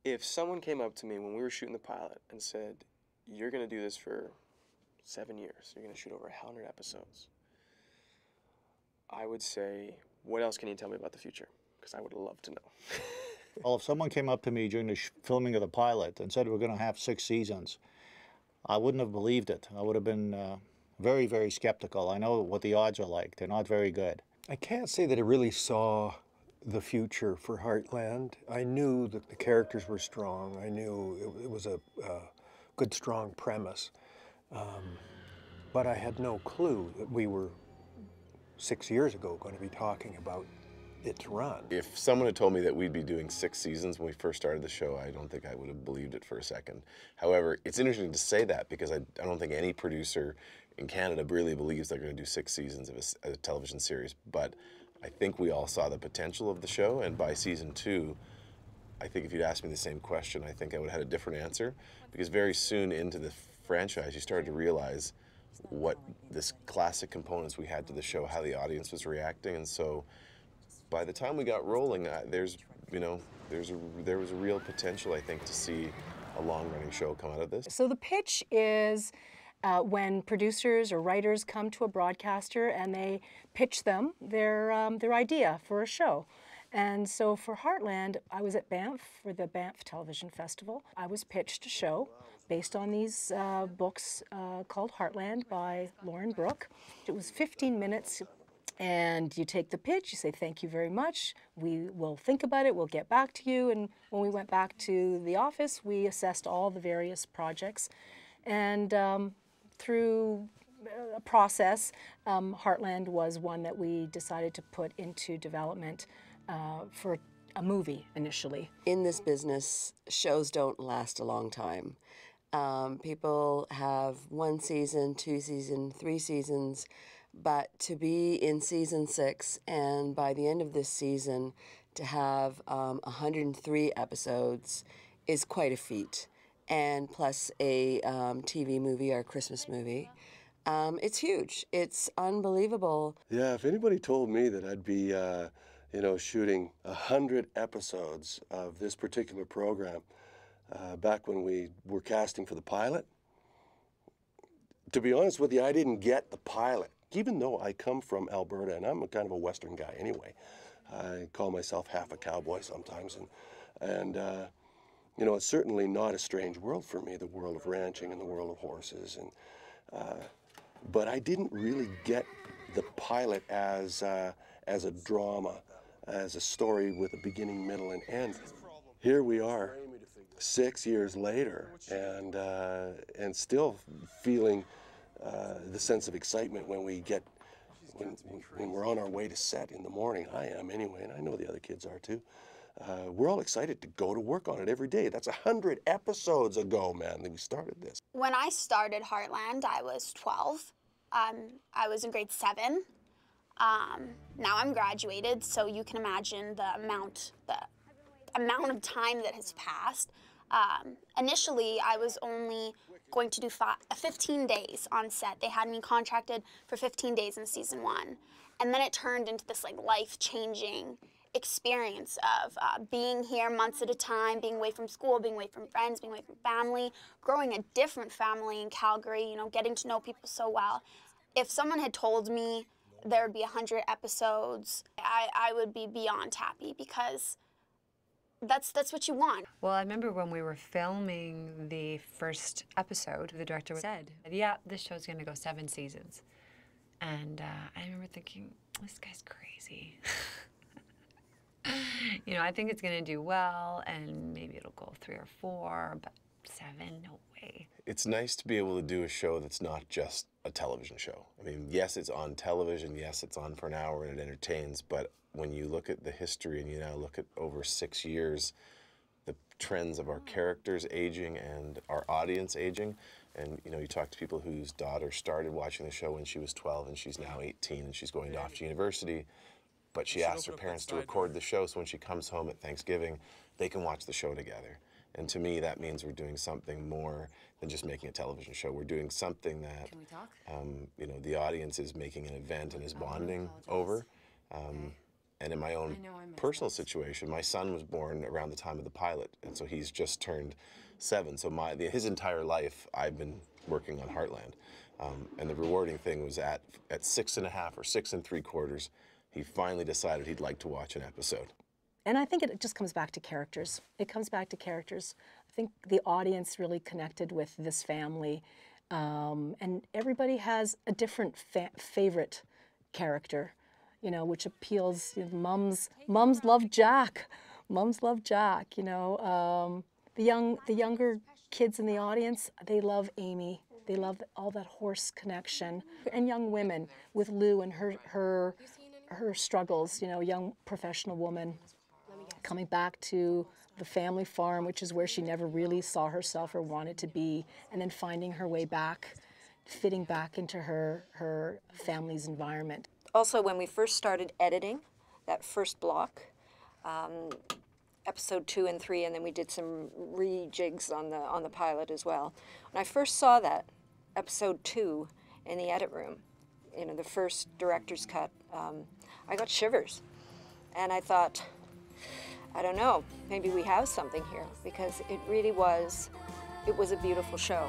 If someone came up to me when we were shooting the pilot and said, you're going to do this for 7 years, you're going to shoot over 100 episodes, I would say, what else can you tell me about the future? Because I would love to know. Well, if someone came up to me during the filming of the pilot and said we're going to have 6 seasons, I wouldn't have believed it. I would have been very, very skeptical. I know what the odds are like. They're not very good. I can't say that I really saw the future for Heartland. I knew that the characters were strong. I knew it was a good, strong premise. But I had no clue that we were 6 years ago going to be talking about its run. If someone had told me that we'd be doing 6 seasons when we first started the show, I don't think I would have believed it for a second. However, it's interesting to say that because I don't think any producer in Canada really believes they're going to do 6 seasons of a television series. But I think we all saw the potential of the show, and by season 2, I think if you'd asked me the same question, I think I would have had a different answer, because very soon into the franchise, you started to realize what this classic components we had to the show, how the audience was reacting, and so by the time we got rolling, there was a real potential, I think, to see a long-running show come out of this. So the pitch is when producers or writers come to a broadcaster and they pitch them their idea for a show. And so for Heartland, I was at Banff for the Banff Television Festival. I was pitched a show based on these books called Heartland by Lauren Brooke. It was 15 minutes. And you take the pitch, you say, thank you very much, we will think about it, we'll get back to you. And when we went back to the office, we assessed all the various projects. And through a process, Heartland was one that we decided to put into development for a movie initially. In this business, shows don't last a long time. People have 1 season, 2 seasons, 3 seasons, but to be in season 6 and by the end of this season to have 103 episodes is quite a feat. And plus a TV movie or a Christmas movie. It's huge. It's unbelievable. Yeah, if anybody told me that I'd be, shooting 100 episodes of this particular program back when we were casting for the pilot, to be honest with you, I didn't get the pilot. Even though I come from Alberta, and I'm kind of a Western guy anyway, I call myself half a cowboy sometimes, and it's certainly not a strange world for me, the world of ranching and the world of horses, but I didn't really get the pilot as a drama, as a story with a beginning, middle, and end. Here we are, 6 years later, and still feeling the sense of excitement when we're on our way to set in the morning. I am anyway, and I know the other kids are too. We're all excited to go to work on it every day. That's 100 episodes ago, man, that we started this. When I started Heartland, I was 12. I was in grade 7. Now I'm graduated, so you can imagine the amount of time that has passed. Initially, I was only going to do 15 days on set. They had me contracted for 15 days in season 1. And then it turned into this life-changing experience of being here months at a time, being away from school, being away from friends, being away from family, growing a different family in Calgary, getting to know people so well. If someone had told me there would be 100 episodes, I would be beyond happy, because that's what you want. Well, I remember when we were filming the first episode, the director said, yeah, this show's gonna go 7 seasons. And I remember thinking, this guy's crazy. I think it's gonna do well, and maybe it'll go 3 or 4, but 7, no way. It's nice to be able to do a show that's not just a television show. I mean, yes, it's on television, yes, it's on for an hour and it entertains, but when you look at the history and you now look at over 6 years, the trends of our characters aging and our audience aging, and you talk to people whose daughter started watching the show when she was 12 and she's now 18 and she's going off to university, but she asked her parents to record the show so when she comes home at Thanksgiving, they can watch the show together. And to me, that means we're doing something more than just making a television show. We're doing something that, Can we talk? the audience is making an event and is bonding over. And in my own personal situation, my son was born around the time of the pilot, and so he's just turned 7. So his entire life, I've been working on Heartland. And the rewarding thing was at 6.5 or 6 3/4, he finally decided he'd like to watch an episode. And I think it just comes back to characters. It comes back to characters. I think the audience really connected with this family. And everybody has a different favorite character, you know, which appeals. You know, mums love Jack. Mums love Jack, you know. The younger kids in the audience, they love Amy. They love all that horse connection. And young women with Lou and her struggles, you know, young professional woman coming back to the family farm, which is where she never really saw herself or wanted to be, and then finding her way back, fitting back into her family's environment. Also, when we first started editing that first block, episode 2 and 3, and then we did some rejigs on the pilot as well. When I first saw that episode 2 in the edit room, you know, the first director's cut, I got shivers, and I thought, I don't know, maybe we have something here, because it really was, it was a beautiful show.